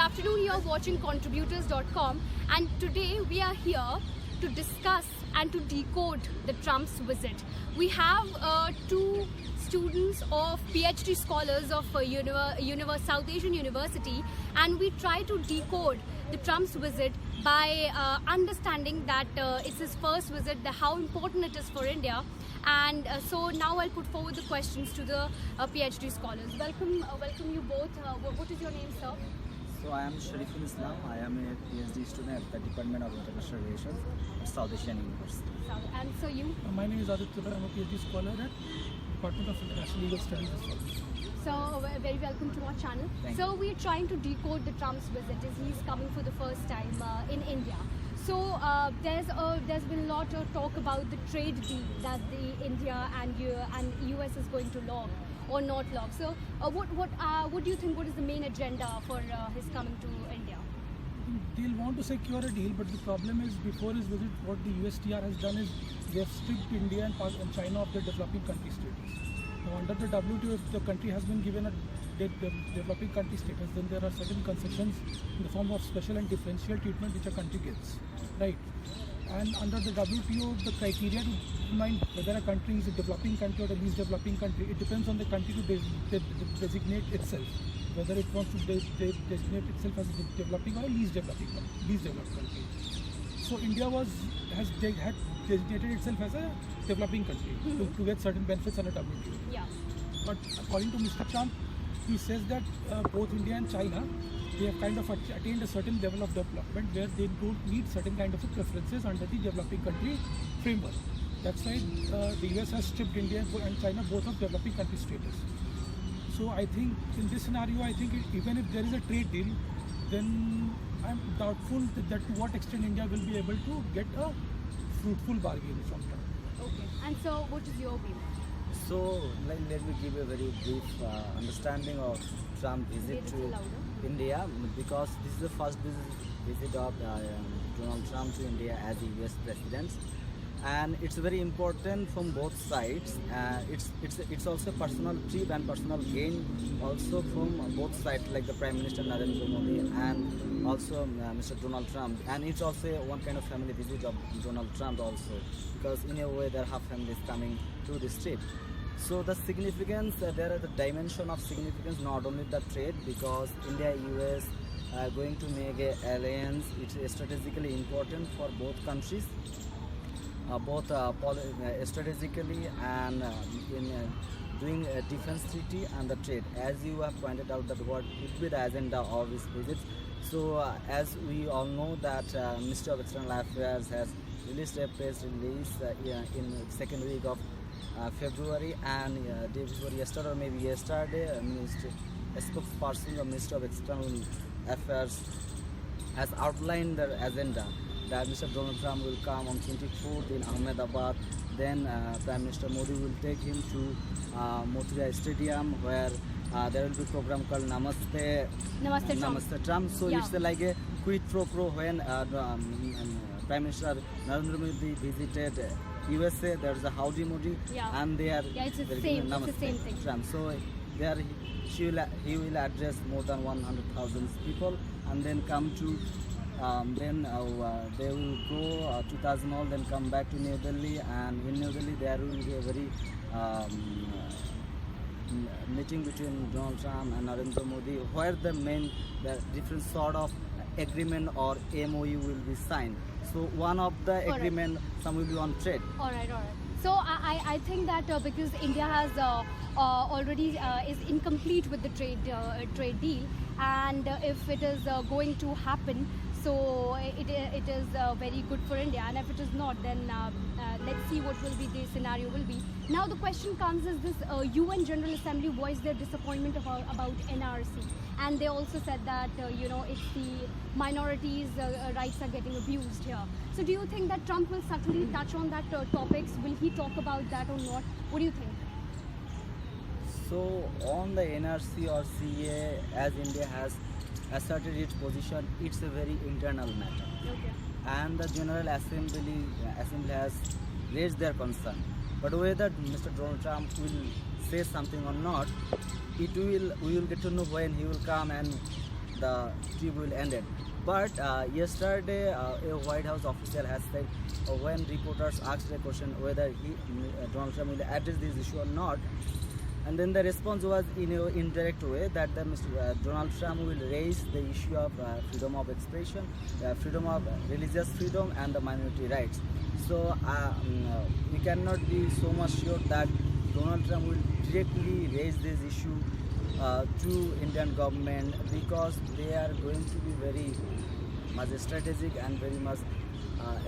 afternoon. You're watching contributors.com, and today we are here to discuss and to decode the Trump's visit. We have two students of PhD scholars of South Asian University, and we try to decode the Trump's visit by understanding that it's his first visit, how important it is for India. And so now I'll put forward the questions to the PhD scholars. Welcome you both. What is your name, sir? So I am Shariful Islam. I am a PhD student at the Department of International Relations at South Asian University. And so you? My name is Aditya. I'm a PhD scholar at Department of International Legal Studies as well. So very welcome to our channel. So we're trying to decode the Trump's visit as he's coming for the first time in India. So there's been a lot of talk about the trade deal that the India and US is going to log or not log. So what do you think? What is the main agenda for his coming to India? They'll want to secure a deal, but the problem is before his visit, what the USTR has done is they have stripped India and China of their developing country status. Now, under the WTO, if the country has been given a developing country status, then there are certain concessions in the form of special and differential treatment which a country gets, right? And under the WTO, the criteria to determine whether a country is a developing country or a least developing country, it depends on the country to designate itself, whether it wants to designate itself as a developing or a least developed country. So India had designated itself as a developing country to get certain benefits under WTO. Yeah. But according to Mr. Trump, he says that both India and China, they have kind of attained a certain level of development where they don't need certain kind of preferences under the developing country framework. That's why the US has stripped India and China both of developing country status. So I think in this scenario, even if there is a trade deal, then I'm doubtful that to what extent India will be able to get a fruitful bargain from Trump. Okay. And so what is your view? So let me give a very brief understanding of Trump's visit to India, because this is the first visit of Donald Trump to India as the US president. And it's very important from both sides. It's also a personal trip and personal gain also from both sides, like the Prime Minister Narendra Modi and also Mr. Donald Trump. And it's also one kind of family visit of Donald Trump also, because in a way there are half families coming to this trip. So the significance, there are the dimension of significance, not only the trade, because India US are going to make an alliance. It's strategically important for both countries. Both strategically and in doing a defense treaty and the trade. As you have pointed out, that what would be the agenda of this visit. So as we all know that Ministry of External Affairs has released a press release in second week of February, and day before yesterday or maybe yesterday, a spokesperson of Ministry of External Affairs has outlined their agenda that Mr. Donald Trump will come on 24th in Ahmedabad. Then Prime Minister Modi will take him to Motira Stadium, where there will be a program called Namaste Trump. So it's like a quid pro quo when Prime Minister Narendra Modi visited USA. There's a Howdy Modi, and they are it's the same thing. Trump. So there he will address more than 100,000 people, and then come to they will go to Taj Mahal, then come back to New Delhi, and in New Delhi there will be a very meeting between Donald Trump and Narendra Modi, where the different sort of agreement or MOU will be signed. So one of the agreement, some will be on trade. All right. So I think that because India has already is incomplete with the trade deal, and if it is going to happen, so it is very good for India. And if it is not, then let's see what will be the scenario will be. Now the question comes is this: UN General Assembly voiced their disappointment about NRC, and they also said that if the minorities' rights are getting abused here. So do you think that Trump will subtly touch on that topics? Will he talk about that or not? What do you think? So on the NRC or CA, as India has asserted its position, it's a very internal matter. Okay. And the General Assembly has raised their concern. But whether Mr. Donald Trump will say something or not, we will get to know when he will come and the trip will end it. But yesterday, a White House official has said when reporters asked a question whether Donald Trump will address this issue or not, and then the response was in an indirect way that Donald Trump will raise the issue of freedom of expression, freedom of religious freedom, and the minority rights. So we cannot be so much sure that Donald Trump will directly raise this issue to Indian government, because they are going to be very much strategic and very much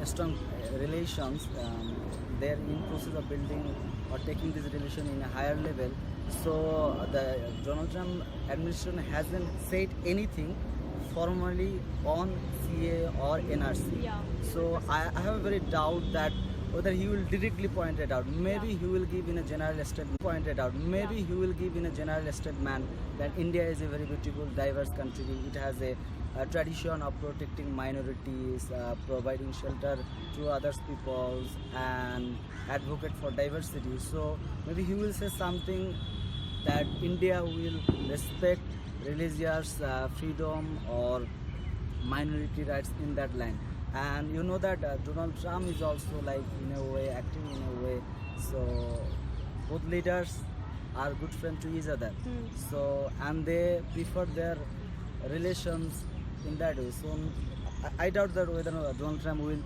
strong relations. They are in process of building or taking this relation in a higher level. So the Donald Trump administration hasn't said anything formally on CA or NRC. Yeah. So I have a very doubt that whether he will directly point it out. Maybe Yeah. he will give in a general statement. Pointed out. Maybe Yeah. he will give in a general statement that India is a very beautiful, diverse country. It has a tradition of protecting minorities, providing shelter to other peoples, and advocate for diversity. So maybe he will say something that India will respect religious freedom or minority rights in that line. And you know that Donald Trump is also like in a way acting in a way. So both leaders are good friends to each other. So and they prefer their relations in that way. So I doubt that whether Donald Trump will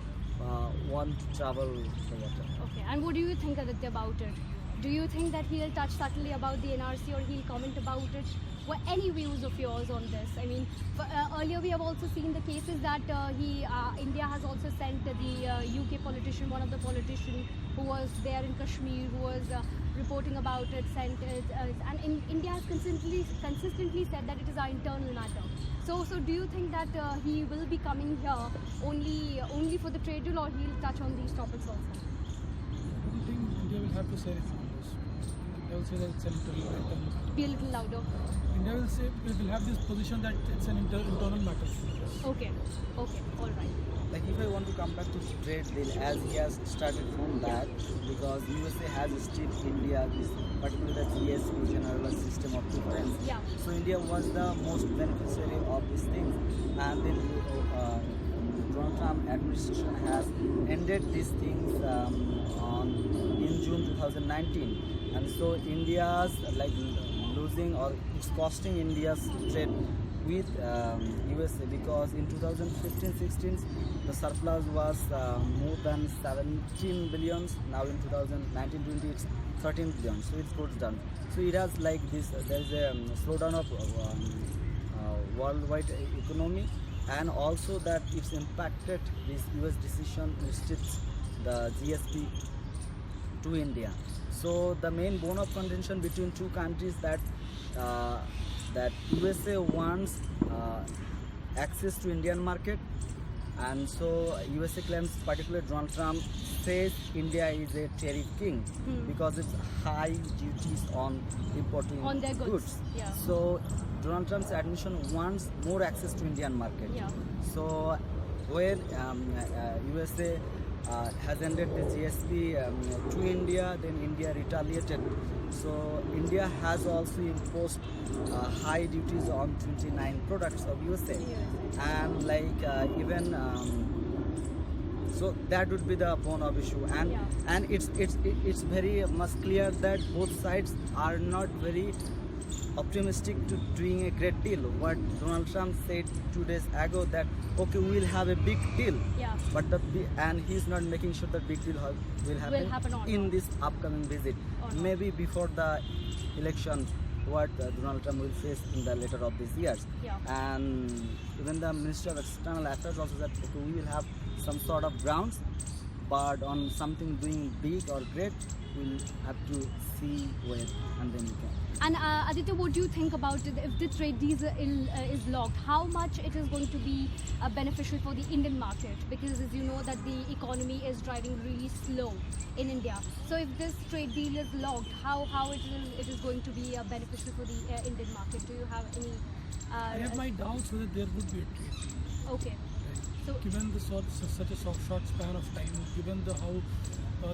want to travel together. Okay, and what do you think, Aditya, about it? Do you think that he'll touch subtly about the NRC or he'll comment about it? What any views of yours on this? I mean, earlier we have also seen the cases that India has also sent the UK politician, one of the politicians who was there in Kashmir, who was reporting about it, sent it, and India has consistently said that it is our internal matter. So do you think that he will be coming here only for the trade deal, or he'll touch on these topics also? I don't think India will have to say anything on this. India will say that it's an internal. Be a little louder. India will say, we will have this position that it's an internal matter. Okay, all right. Like if I want to come back to trade deal, as he has started from that, because USA has stripped India this particularly the GSP, general system of preference. Yeah. So India was the most beneficiary of this thing, and then Donald Trump administration has ended these things in June 2019, and so India's like losing, or it's costing India's trade with USA, because in 2015-16 the surplus was more than 17 billions. Now in 2019-20 it's 13 billion, so it goes down. So it has like this, there is a slowdown of worldwide economy, and also that it's impacted this US decision to restrict the GSP to India. So the main bone of contention between two countries that USA wants access to Indian market, and so USA claims, particularly Donald Trump says India is a tariff king because it's high duties on importing On their goods. Yeah. So Donald Trump's admission wants more access to Indian market. Yeah. So when USA has ended the GSP to India, then India retaliated. So India has also imposed high duties on 29 products of USA, and like even so that would be the bone of issue, and it's very much clear that both sides are not very optimistic to doing a great deal. What Donald Trump said 2 days ago, that okay, we'll have a big deal, but and he's not making sure that big deal will happen or in not. this upcoming visit, Or not. maybe before the election, what Donald Trump will face in the later of these years. And even the Ministry of External Affairs also said, okay, we will have some sort of grounds, but on something doing big or great, we'll have to see where, and then we can. And Aditya, what do you think about it? If the trade deal is locked, how much it is going to be beneficial for the Indian market? Because as you know that the economy is driving really slow in India. So if this trade deal is locked, how it is going to be beneficial for the Indian market? Do you have any? I have my doubts whether there would be a trade. Okay. So Given the such a short span of time, given the how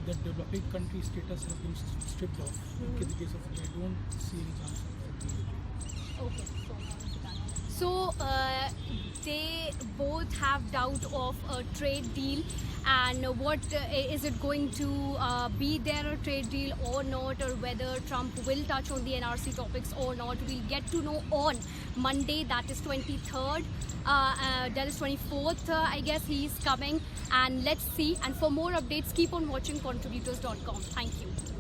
the developing country status has been stripped off, in the case of India, I don't see any chance of it being a trade. okay. So they both have doubt of a trade deal, and what is it going to be there a trade deal or not, or whether Trump will touch on the NRC topics or not. We'll get to know on Monday, that is 23rd. That is 24th, I guess he's coming, and let's see. And for more updates, keep on watching contributors.com. Thank you.